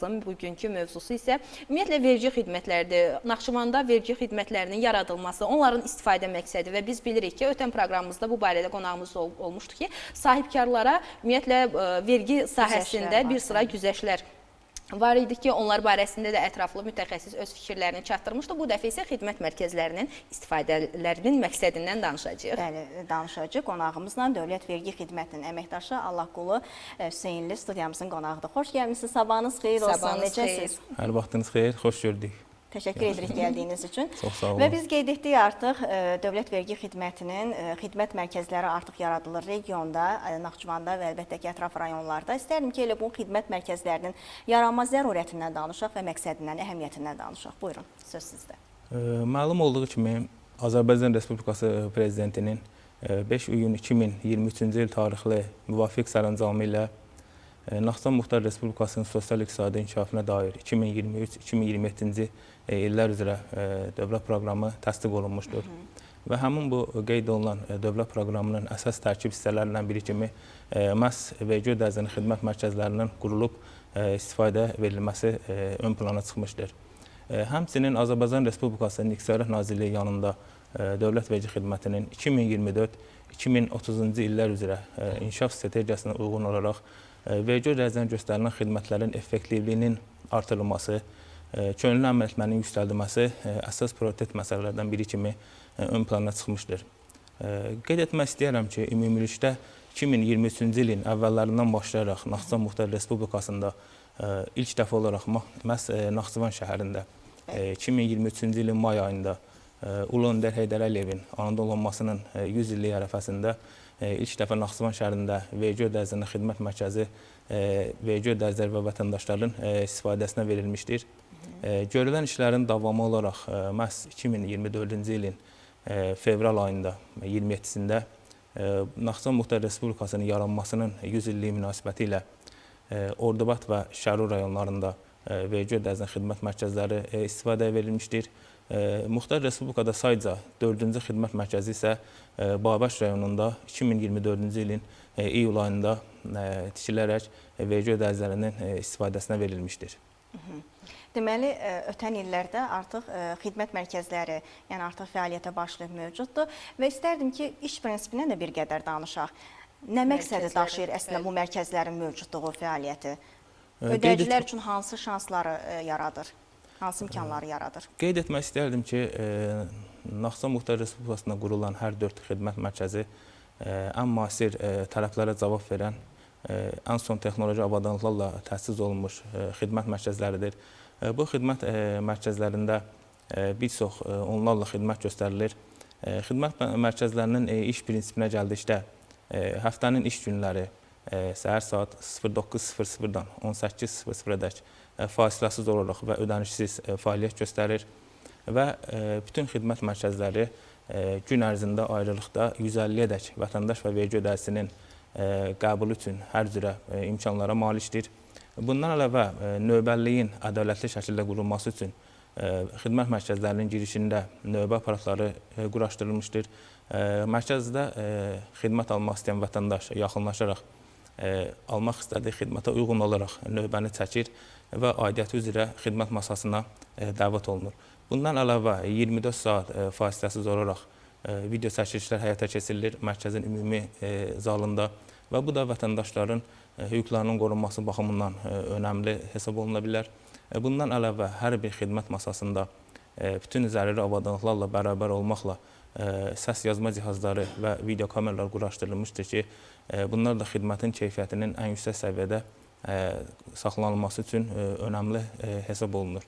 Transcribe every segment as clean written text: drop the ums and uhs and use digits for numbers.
Bugünkü mövzusu isə ümumiyyətlə vergi xidmətləridir. Naxçıvanda vergi xidmətlərinin yaradılması, onların istifadə məqsədi və biz bilirik ki, ötən proqramımızda bu barədə qonağımız olmuşdu ki, sahibkarlara ümumiyyətlə vergi sahəsində bir sıra güzəştlər var idi ki, onlar barəsində də ətraflı mütəxəssis öz fikirlərini çatdırmışdı. Bu dəfə isə xidmət mərkəzlərinin istifadələrinin məqsədindən danışacağıq. Bəli, danışacağıq. Qonağımızla Dövlət Vergi Xidmətinin əməkdaşı Allahqulu Hüseynli studiyamızın qonağıdır. Xoş gəlmişsiniz, sabahınız xeyir olsun. Necəsiniz? Hər vaxtınız xeyir, xoş gördük. Təşəkkür edirik gəldiyiniz üçün. Çox sağ olun. Və biz qeyd etdik artıq Dövlət Vergi Xidmətinin xidmət mərkəzləri artıq yaradılır regionda, Naxçıvanda və əlbəttə ki, ətraf rayonlarda. İstərdim ki, elə bu xidmət mərkəzlərinin yaranma zəruriyyətindən danışaq və məqsədindən, əhəmiyyətindən danışaq. Buyurun, söz sizdə. Məlum olduğu kimi, Azərbaycan Respublikası Prezidentinin 5 iyun 2023-cü il tarixli müvafiq sərəncamı ilə Naxçıvan Muxtar Respublikasının sosial-iqtisadi inkişafına dair 2023-2027-ci illər üzrə dövlət proqramı təsdiq olunmuşdur. Və həmin bu qeyd olunan dövlət proqramının əsas tərkib hissələrindən biri kimi məhz vergi ödəyicinin xidmət mərkəzlərinin qurulub istifadə verilməsi ön plana çıxmışdır. Həmçinin Azərbaycan Respublikası İqtisadiyyat Nazirliyi yanında Dövlət Vergi Xidmətinin 2024-2030-cu illər üzrə inkişaf strategiyasına uyğun olaraq vergi ödəyicinin göstərilən xidmətlərin effektivliyinin artırılması, könüllü əməl etmənin yüksəldilməsi əsas prioritet məsələlərdən biri kimi ön plana çıxmışdır. Qeyd etmək istəyirəm ki, ümumilikdə 2023-cü ilin əvvəllərindən başlayaraq Naxçıvan Muxtar Respublikasında ilk dəfə olaraq məhz Naxçıvan şəhərində 2023-cü ilin may ayında Ulu Öndər Heydər Əliyevin anadan olmasının 100 illik ərəfəsində ilk dəfə Naxçıvan şəhərində vergi ödəyicinin xidmət mərkəzi vergi ödəyiciləri və vətəndaşların istifadəsinə verilmişdir. Görülən işlərin davamı olaraq məhz 2024-cü ilin fevral ayında 27-sində Naxçıvan Muxtar Respublikasının yaranmasının 100 illiyi münasibəti ilə Ordubad və Şərur rayonlarında vergi ödəyicinin xidmət mərkəzləri istifadəyə verilmişdir. Muxtar Respublikada sayca 4-cü xidmət mərkəzi isə Babəş rayonunda 2024-cü ilin iyul ayında tikilərək vergi ödəyicilərinin istifadəsinə verilmişdir. Deməli, ötən illərdə artıq xidmət mərkəzləri, yəni artıq fəaliyyətə başlayıb mövcuddur və istərdim ki, iş prinsipindən də bir qədər danışaq. Nə məqsədi daşıyır əslində bu mərkəzlərin mövcudluğu fəaliyyəti? Ödəyicilər üçün hansı şansları yaradır? Hansı imkanları yaradır? Qeyd etmək istərdim ki, Naxçıvan Muxtar Respublikasında qurulan hər 4 xidmət mərkəzi ən müasir tələblərə cavab verən, ən son texnoloji avadanlıqlarla təsis olunmuş xidmət mərkəzləridir. Bu xidmət mərkəzlərində bir çox onlarla xidmət göstərilir. Xidmət mərkəzlərinin iş prinsipinə gəldikdə həftənin iş günləri səhər saat 09:00-dan 18:00-dək fasiləsiz olaraq və ödənişsiz fəaliyyət göstərir və bütün xidmət mərkəzləri gün ərzində ayrılıqda 150-yədək vətəndaş və vergi ödəyicisinin qəbulu üçün hər cürə imkanlara malikdir. Bundan əlavə növbəliliyin ədalətli şəkildə qurulması üçün xidmət mərkəzlərinin girişində növbə aparatları quraşdırılmışdır. Mərkəzdə xidmət almaq istəyən vətəndaş yaxınlaşaraq almaq istədiyi xidmətə uyğun olaraq növbəni çəkir və aidiyyəti üzrə xidmət masasına dəvət olunur. Bundan əlavə 24 saat fasiləsiz olaraq video çəkilişlər həyata keçirilir mərkəzin ümumi zalında və bu da vətəndaşların hüquqlarının qorunması baxımından önəmli hesab oluna bilər. Bundan əlavə hər bir xidmət masasında bütün zəruri avadanlıqlarla bərabər olmaqla səs yazma cihazları və video kameralar quraşdırılmışdır ki, bunlar da xidmətin keyfiyyətinin ən yüksək səviyyədə saxlanılması üçün önəmli hesab olunur.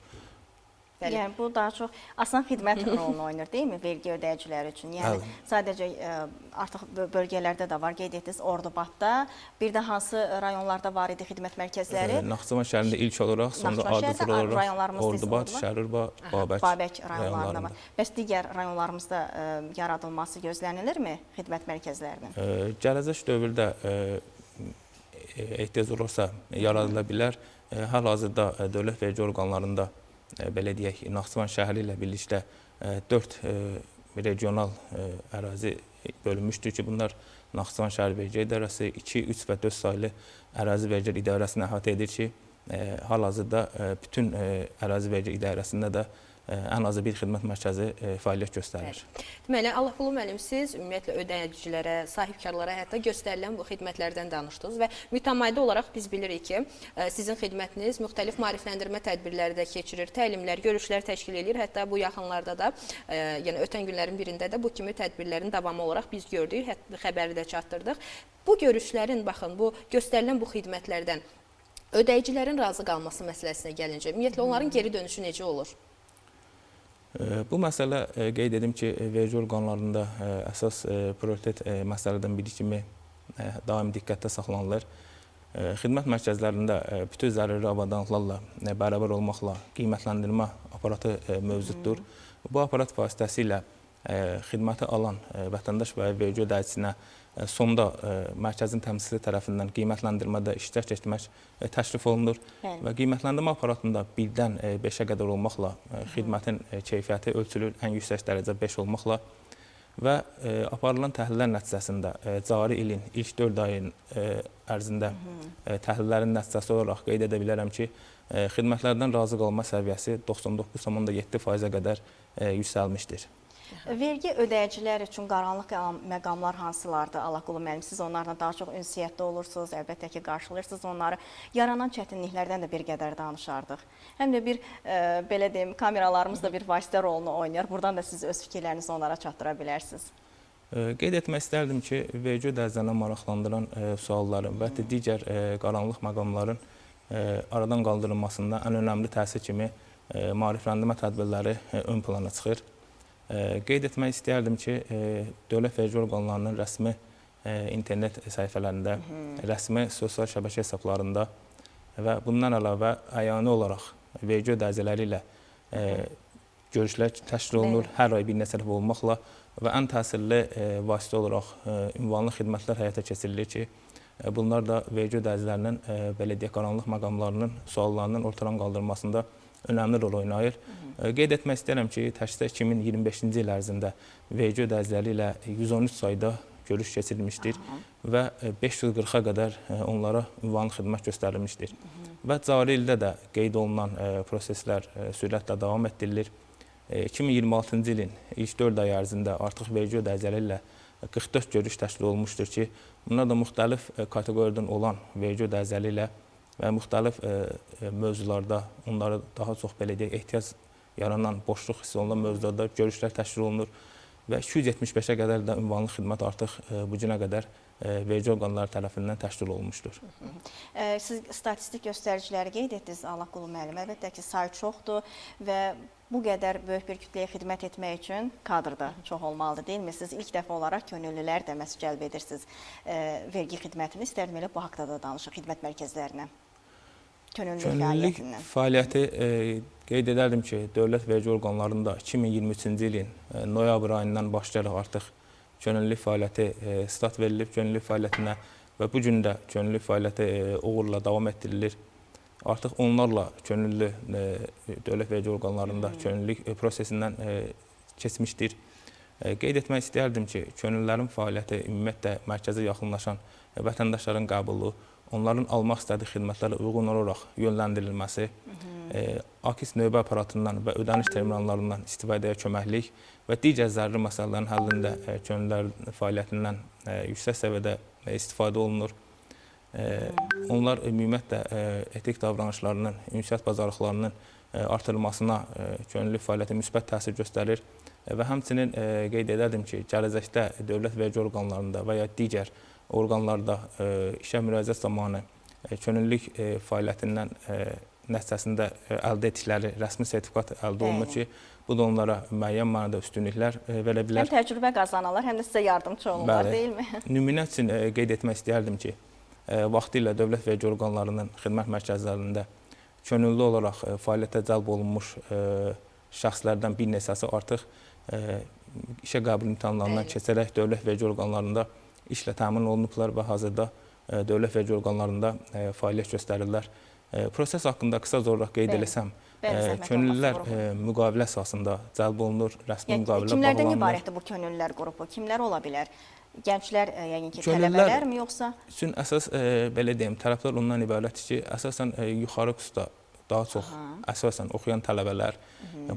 Yəni, bu daha çox asan xidmət rolunu oynayır, deyilmi, vergi ödəyiciləri üçün? Yəni, sadəcə artıq bölgələrdə də var, qeyd etdiniz, Ordubadda, bir də hansı rayonlarda var idi xidmət mərkəzləri? Naxçıvan şəhərində ilk olaraq, sonra ardıcıl olaraq Ordubad, Şərur, Babək rayonlarında var. Bəs digər rayonlarımızda yaradılması gözlənilirmi xidmət mərkəzlərinin? Gələcək dövrdə ehtiyac olursa yaradıla bilər. Hal-hazırda dövlət vergi orqanlarında belə deyək, Naxçıvan şəhəri ilə birlikdə 4 regional ərazi bölünmüşdür ki, bunlar Naxçıvan şəhər vergi idarəsi, 2, 3 və 4 saylı ərazi vergi idarəsini əhatə edir ki, hal-hazırda bütün ərazi vergi idarəsində də ən azı bir xidmət mərkəzi fəaliyyət göstərir. Deməli, Allahqulu müəllim, siz ümumiyyətlə ödəyicilərə, sahibkarlara hətta göstərilən bu xidmətlərdən danışdınız və mütəmadi olaraq biz bilirik ki, sizin xidmətiniz müxtəlif maarifləndirmə tədbirləri də keçirir, təlimlər, görüşlər təşkil edir. Hətta bu yaxınlarda da, yəni ötən günlərin birində də bu kimi tədbirlərin davamı olaraq biz gördük, xəbəri də çatdırdıq. Bu görüşlərin, baxın, bu göstərilən bu xidmətlərdən ödəyicilərin razı qalması məsələsinə gəlincə, ümumiyyətlə onların geri dönüşü necə olur? Bu məsələ qeyd edim ki, vergi orqanlarında əsas prioritet məsələdən biri kimi daimi diqqətdə saxlanılır. Xidmət mərkəzlərində bütün zəruri avadanlıqlarla bərabər olmaqla qiymətləndirmə aparatı mövcuddur. Bu aparat vasitəsilə xidməti alan vətəndaş və vergi ödəyicinə sonda mərkəzin təmsilçisi tərəfindən qiymətləndirmədə iştirak etmək təklif olunur və qiymətləndirmə aparatında 1-dən 5-ə qədər olmaqla xidmətin keyfiyyəti ölçülür, ən yüksək dərəcə 5 olmaqla və aparılan təhlillər nəticəsində cari ilin ilk 4 ayın ərzində təhlillərin nəticəsi olaraq qeyd edə bilərəm ki, xidmətlərdən razı qalma səviyyəsi 99,7%-ə qədər yüksəlmişdir. Vergi ödəyicilər üçün qaranlıq məqamlar hansılardır? Allahqulu müəllim, siz onlarla daha çox ünsiyyətdə olursunuz, əlbəttə ki, qarşılayırsınız onları. Yaranan çətinliklərdən də bir qədər danışardıq. Həm də bir, belə deyim, kameralarımız da bir vasitə rolunu oynayır. Buradan da siz öz fikirlərinizi onlara çatdıra bilərsiniz. Qeyd etmək istərdim ki, vergi ödəyicilərini maraqlandıran sualların və digər qaranlıq məqamların aradan qaldırılmasında ən önəmli təsir kimi maarifləndirmə tədbirləri ön plana çıxır. Qeyd etmək istəyərdim ki, dövlət vergi orqanlarının rəsmi internet səhifələrində, rəsmi sosial şəbəkə hesablarında və bundan əlavə əyani olaraq vergi ödəyiciləri ilə görüşlər təşkil olunur, hər ay bir neçə dəfə olmaqla və ən təsirli vasitə olaraq ünvanlı xidmətlər həyata keçirilir ki, bunlar da vergi ödəyicilərinin belə deyək, qaranlıq məqamlarının, suallarının ortadan qaldırılmasında önəmli rol oynayır. Qeyd etmək istəyirəm ki, təkcə 2025-ci il ərzində vergi ödəyiciləri ilə 113 sayda görüş keçirilmişdir və 540-a qədər onlara ünvanlı xidmət göstərilmişdir. Və cari ildə də qeyd olunan proseslər sürətlə davam etdirilir. 2026-cı ilin ilk 4 ay ərzində artıq vergi ödəyiciləri ilə 44 görüş təşkil olunmuşdur ki, bunlar da müxtəlif kateqoriyadan olan vergi ödəyiciləri ilə və müxtəlif mövzularda onlara daha çox belə deyək, ehtiyac yaranan, boşluq hissi olunan mövzularda görüşlər təşkil olunur və 275-ə qədər də ünvanlı xidmət artıq bu günə qədər vergi orqanları tərəfindən təşkil olunmuşdur. Siz statistik göstəriciləri qeyd etdiniz, Allahqulu müəllim. Əlbəttə ki, say çoxdur və bu qədər böyük bir kütləyə xidmət etmək üçün kadr da çox olmalıdır, deyilmi? Siz ilk dəfə olaraq könüllülər də məhz cəlb edirsiniz vergi xidmətini. İstərdim elə bu haqda da danışıq xidmət mərkəzlərinə. Könüllülük fəaliyyəti qeyd edərdim ki, dövlət vergi orqanlarında 2023-cü ilin noyabr ayından başlayaraq artıq könüllülük fəaliyyəti start verilib, könüllülük fəaliyyətinə və bu gün də könüllülük fəaliyyəti uğurla davam etdirilir. Artıq onlarla könüllü dövlət vergi orqanlarında könüllülük prosesindən keçmişdir. Qeyd etmək istəyərdim ki, könüllülərin fəaliyyəti ümumiyyətlə mərkəzə yaxınlaşan vətəndaşların qəbulu, onların almaq istədiyi xidmətlərə uyğun olaraq yönləndirilməsi, AKİS növbə aparatından və ödəniş terminallarından istifadəyə köməklik və digər zəruri məsələlərin həllində könüllülərin fəaliyyətindən yüksək səviyyədə istifadə olunur. Onlar ümumiyyətlə etik davranışlarının, ünsiyyət bacarıqlarının artırılmasına könüllülük fəaliyyəti müsbət təsir göstərir və həmçinin qeyd edərdim ki, gələcəkdə dövlət vergi orqanlarında və ya digər orqanlarda işə müraciət zamanı könüllülük fəaliyyətindən nəticəsində əldə etdikləri rəsmi sertifikat əldə olunur ki, bu da onlara müəyyən mənada üstünlüklər verə bilər. Həm təcrübə qazanırlar, həm də sizə yardımcı olurlar, deyilmi? Nümunə üçün qeyd etmək istəyərdim ki, vaxtilə dövlət vergi orqanlarının xidmət mərkəzlərində könüllü olaraq fəaliyyətə cəlb olunmuş şəxslərdən bir neçəsi artıq işə qəbul imtahanlarından keçərək dövlət vergi orqanlarında işlə təmin olunublar və hazırda dövlət vergi orqanlarında fəaliyyət göstərirlər. Proses haqqında qısa olaraq qeyd eləsəm, könüllülər müqavilə əsasında cəlb olunur, rəsmi müqavilə bağlanılır. Kimlərdən ibarətdir bu könüllülər qrupu? Kimlər ola bilər? Gənclər yəqin ki, Könüllülər- tələbələrmi yoxsa? Üçün əsas belə deyim, tərəflər ondan ibarətdir ki, əsasən yuxarı kursda daha çox əsasən oxuyan tələbələr,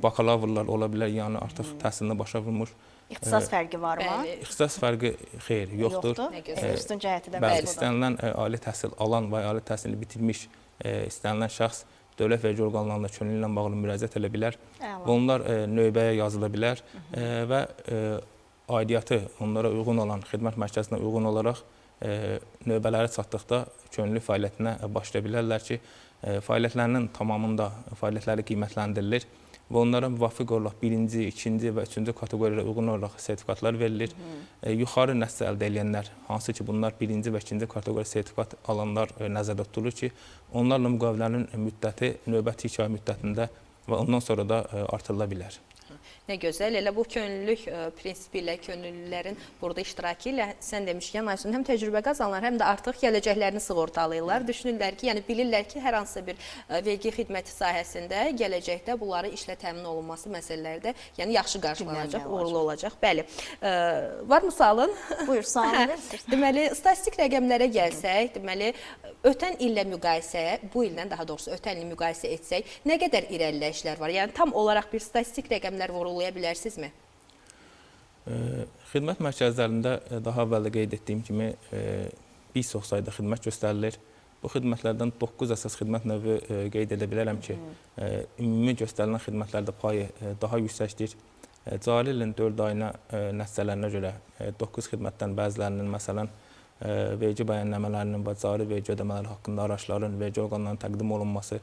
bakalavrlar ola bilər, yəni artıq təhsilini başa vurmuş. İxtisas fərqi varmı? Bəli. İxtisas fərqi xeyr, yoxdur. Nə gözəl. Üstün cəhəti də Bəli, məhz budur. istənilən ali təhsil alan və ali təhsilini bitirmiş istənilən şəxs dövlət vergi orqanlarına könüllü ilə bağlı müraciət edə bilər Əla. və onlar növbəyə yazıla bilər və aidiyyatı onlara uyğun olan, xidmət mərkəzinə uyğun olaraq növbələri çatdıqda könüllü fəaliyyətinə başlaya bilərlər ki, fəaliyyətlərinin tamamında fəaliyyətləri qiymətləndirilir və onlara müvafiq olaraq birinci, ikinci və üçüncü kateqoriyaya uyğun olaraq sertifikatlar verilir. Yuxarı nəticə əldə edənlər, hansı ki bunlar birinci və ikinci kateqoriya sertifikat alanlar nəzərdə tutulur ki, onlarla müqavilənin müddəti növbəti 2 ay müddətində və ondan sonra da artırıla bilər. Nə gözəl, elə bu könüllülük prinsipi ilə, könüllülərin burada iştirakı ilə sən demişkən, Aysun, həm təcrübə qazanırlar, həm də artıq gələcəklərini sığortalayırlar. Düşünürlər ki, yəni bilirlər ki, hər hansı bir vergi xidməti sahəsində gələcəkdə bunları işlə təmin olunması məsələlərdə yəni yaxşı qarşılanacaq, uğurlu olacaq. Bəli. Var misalın? Buyur, sualını Deməli, statistik rəqəmlərə gəlsək, deməli, ötən illə müqayisə, bu ildən daha doğrusu ötən il müqayisə etsək, nə qədər irəliləyişlər var? Yəni tam olaraq bir statistik rəqəmlər vurğulaya bilərsinizmi? Xidmət mərkəzlərində daha əvvəl də qeyd etdiyim kimi bir çox sayda xidmət göstərilir. Bu xidmətlərdən 9 əsas xidmət növü qeyd edə bilərəm ki, ümumi göstərilən xidmətlərdə payı daha yüksəkdir. Cari ilin 4 ayına nəticələrinə görə 9 xidmətdən bəzilərinin, məsələn, vergi bəyənləmələrinin və cari vergi ödəmələri haqqında araçların vergi orqanlarına təqdim olunması,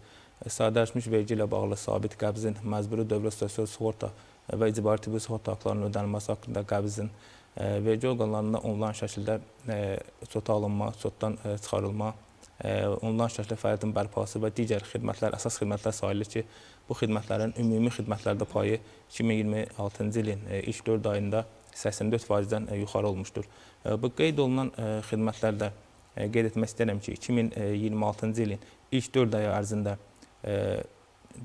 sadələşmiş vergi ilə bağlı sabit qəbzin, məcburi dövlət sosial sığorta və icbari tibbi sığorta haqlarının ödənilməsi haqqında qəbzin, vergi orqanlarında onlayn şəkildə sota alınma, sotdan çıxarılma, onlayn şəkildə fəaliyyətin bərpası və digər xidmətlər, əsas xidmətlər sayılır ki, bu xidmətlərin ümumi xidmətlərdə payı 2026-cı ilin ilk 4 ayında 84%-dən yuxarı olmuşdur. Bu qeyd olunan xidmətlərdə qeyd etmək istəyirəm ki, 2026-cı ilin ilk 4 ayı ərzində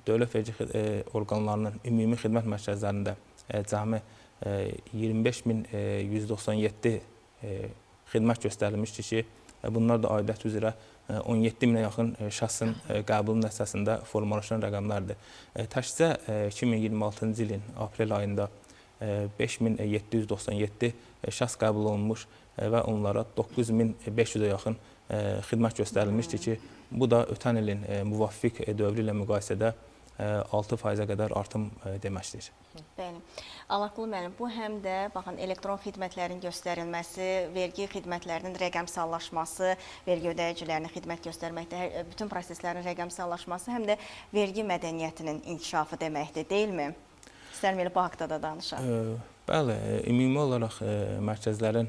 dövlət vergi orqanlarının ümumi xidmət mərkəzlərində cəmi 25197 xidmət göstərilmişdir ki, bunlar da aidiyyət üzrə 17 minə yaxın şəxsin qəbulu nəticəsində formalaşan rəqəmlərdir. Təkcə 2026-cı ilin aprel ayında 5797 şəxs qəbul olunmuş və onlara 9500-ə yaxın xidmət göstərilmişdir ki, bu da ötən ilin müvafiq dövrü ilə müqayisədə 6%-ə qədər artım deməkdir. Bəli. Allahqulu müəllim, bu həm də baxın elektron xidmətlərin göstərilməsi, vergi xidmətlərinin rəqəmsallaşması, vergi ödəyicilərinin xidmət göstərməkdə bütün proseslərin rəqəmsallaşması, həm də vergi mədəniyyətinin inkişafı deməkdir, deyilmi? İstərəm elə bu haqda da danışaq. Bəli, ümumi olaraq mərkəzlərin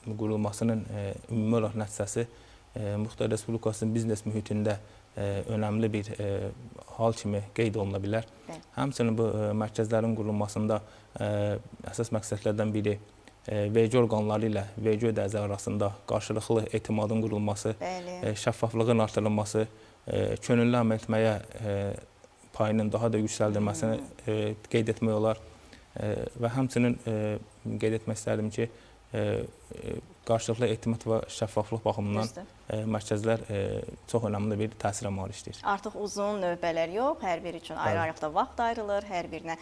qurulmasının ümumi olaraq nəticəsi Muxtar Respublikasının biznes mühitində önəmli bir hal kimi qeyd oluna bilər. Həmçinin bu mərkəzlərin qurulmasında əsas məqsədlərdən biri vergi orqanları ilə vergi ödəyicilər arasında qarşılıqlı etimadın qurulması, şəffaflığın artırılması, könüllü əməl etməyə payının daha da yüksəldilməsini qeyd etmək olar və həmçinin qeyd etmək istərdim ki, qarşılıqlı etimad və şəffaflıq baxımından mərkəzlər çox önəmli bir təsirə malikdir. Artıq uzun növbələr yox, hər biri üçün ayrı-ayrıqda vaxt ayrılır, hər birinə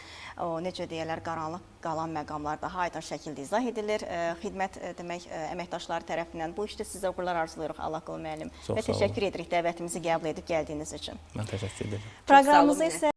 necə deyirlər, qaranlıq qalan məqamlar daha aydın şəkildə izah edilir. Xidmət demək əməkdaşları tərəfindən bu işdə sizə uğurlar arzulayırıq Allahqulu müəllim və təşəkkür edirik dəvətimizi qəbul edib gəldiyiniz üçün. Mən təşəkkür edirəm. Proqramımızı isə